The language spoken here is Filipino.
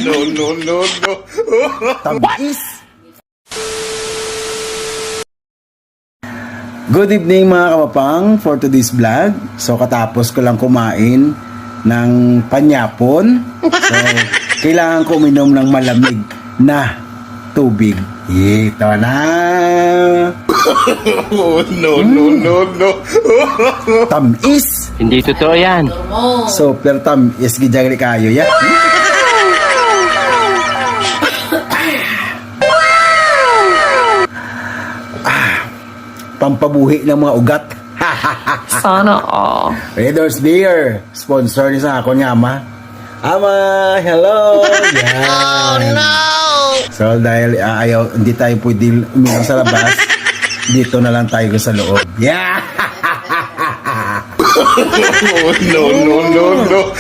No. Tamis. Good evening mga kamapang for today's vlog. So katapos ko lang kumain ng panyapon. So kailangan ko uminom ng malamig na tubig. Ito na. No. Tamis. Hindi totoo yan. Super tamis. Gijagli kayo ya. Pampabuhi ng mga ugat. Sana all. Raiders Beer, sponsor ni sa ako ni Ama. Ama, hello! Yan. Oh no! So dahil hindi tayo pwede uminom sa labas, dito na lang tayo sa loob. Yeah! No.